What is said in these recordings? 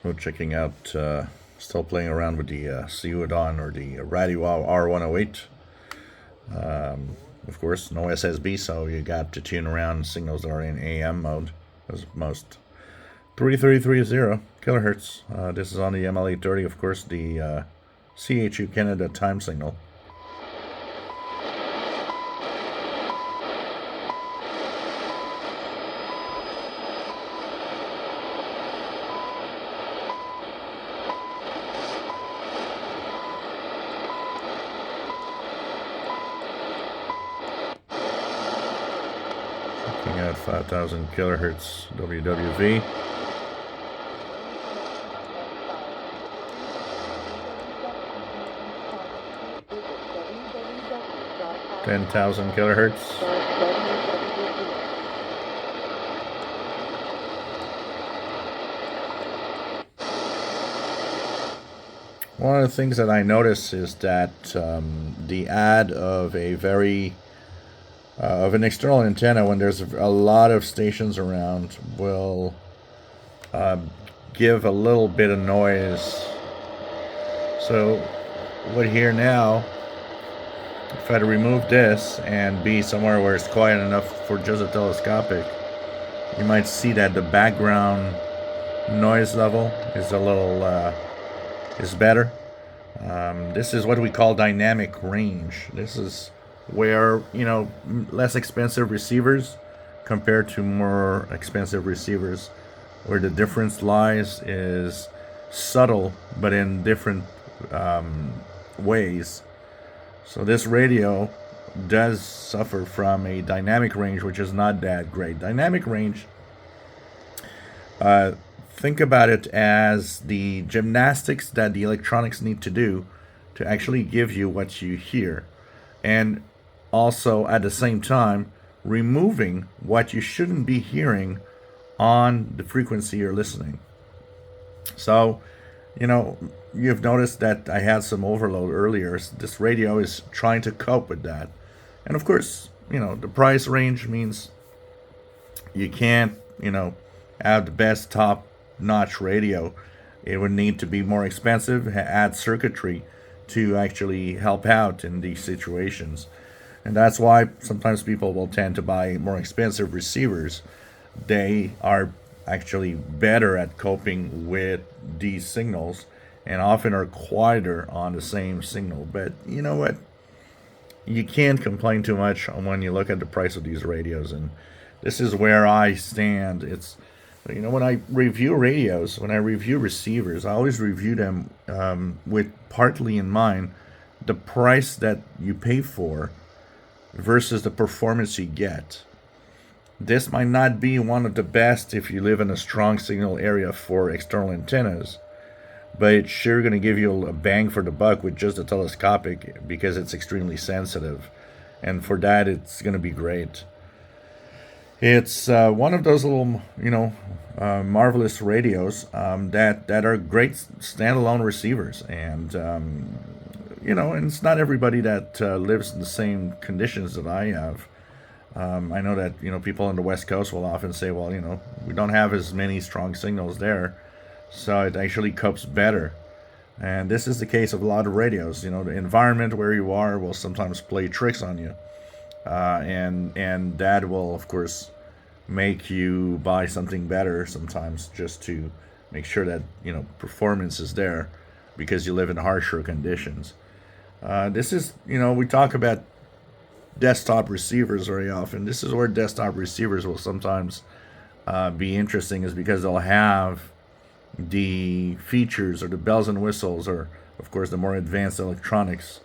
So checking out, still playing around with the Sihuadon or the Radiwow R-108. Of course, no SSB, so you got to tune around signals that are in AM mode as most. 3330 kilohertz. This is on the ML830, of course, the CHU Canada time signal. Looking at 5,000 kilohertz WWV. $10,000 kilohertz. One of the things that I notice is that the ad of a very of an external antenna, when there's a lot of stations around, will give a little bit of noise. So what here now, if I had to remove this and be somewhere where it's quiet enough for just a telescopic, you might see that the background noise level is a little is better. This is what we call dynamic range. This is where, less expensive receivers compared to more expensive receivers, where the difference lies is subtle but in different ways. So this radio does suffer from a dynamic range, which is not that great. Dynamic range, think about it as the gymnastics that the electronics need to do to actually give you what you hear, and also at the same time removing what you shouldn't be hearing on the frequency you're listening. So, you've noticed that I had some overload earlier. This radio is trying to cope with that. And of course, the price range means you can't, have the best top-notch radio. It would need to be more expensive, add circuitry to actually help out in these situations. And that's why sometimes people will tend to buy more expensive receivers. They are actually better at coping with these signals and often are quieter on the same signal. But you know what? You can't complain too much when you look at the price of these radios. And this is where I stand. It's, when I review radios, when I review receivers, I always review them with partly in mind the price that you pay for versus the performance you get. This might not be one of the best if you live in a strong signal area for external antennas, but it's sure going to give you a bang for the buck with just a telescopic, because it's extremely sensitive, and for that it's going to be great. It's one of those little, marvelous radios that are great standalone receivers, and and it's not everybody that lives in the same conditions that I have. I know that people on the West Coast will often say, well, we don't have as many strong signals there, so it actually copes better. And this is the case of a lot of radios. The environment where you are will sometimes play tricks on you, and that will, of course, make you buy something better sometimes just to make sure that performance is there, because you live in harsher conditions. This is, we talk about desktop receivers very often. This is where desktop receivers will sometimes be interesting, is because they'll have the features or the bells and whistles, or of course the more advanced electronics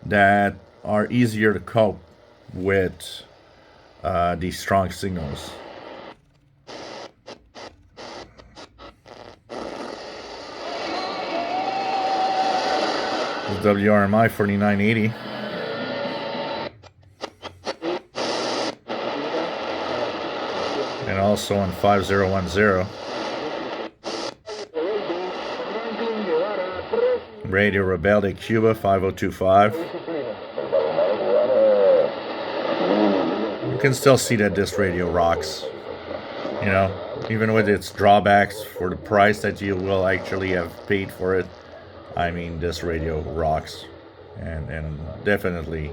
that are easier to cope with these strong signals. WRMI 4980. And also on 5010. Radio Rebelde Cuba 5025. You can still see that this radio rocks. You know, even with its drawbacks for the price that you will actually have paid for it, I mean, this radio rocks, and definitely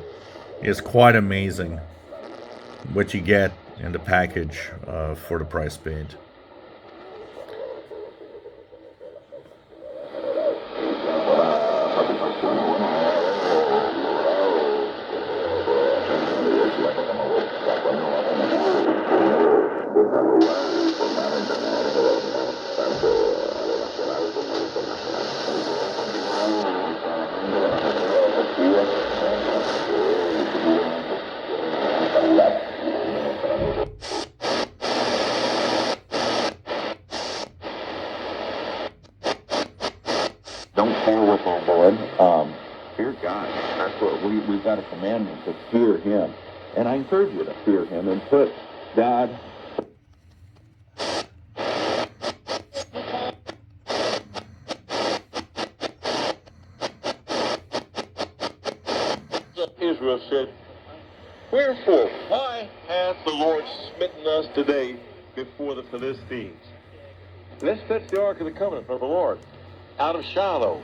is quite amazing what you get in the package for the price paid. Don't fear what they're doing. Fear God. That's what we've got a commandment to fear Him. And I encourage you to fear Him and put God. Israel said, "Wherefore, why hath the Lord smitten us today before the Philistines?" Let's fetch the ark of the covenant of the Lord out of Shiloh.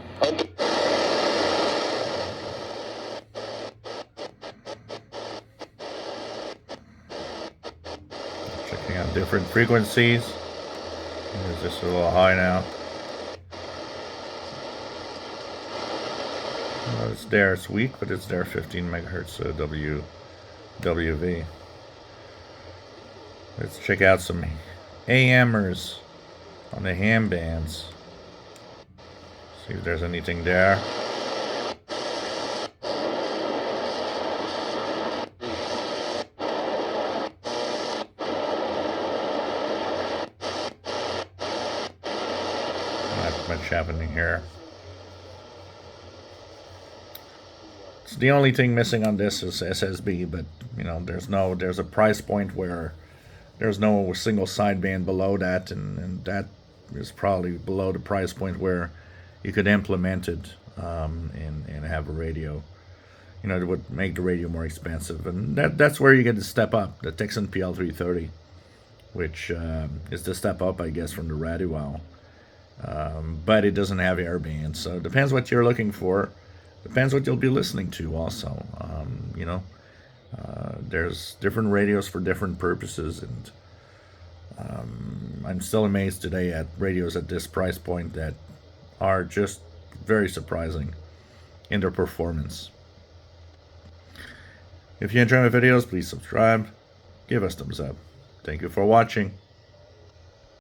Checking out different frequencies. Is this a little high now? Well, it's there. It's weak, but it's there. 15 megahertz WV. Let's check out some AMers on the ham bands. See if there's anything there. Not much happening here. It's the only thing missing on this is SSB, but you know, there's a price point where there's no single sideband below that, and that is probably below the price point where you could implement it and have a radio. You know, it would make the radio more expensive, and that's where you get the step up, the Texan PL330, which is the step up, I guess, from the Radiwow. But it doesn't have Airband, so it depends what you're looking for. Depends what you'll be listening to also. You know, there's different radios for different purposes, and I'm still amazed today at radios at this price point that are just very surprising in their performance. If you enjoy my videos, please subscribe, give us thumbs up. Thank you for watching.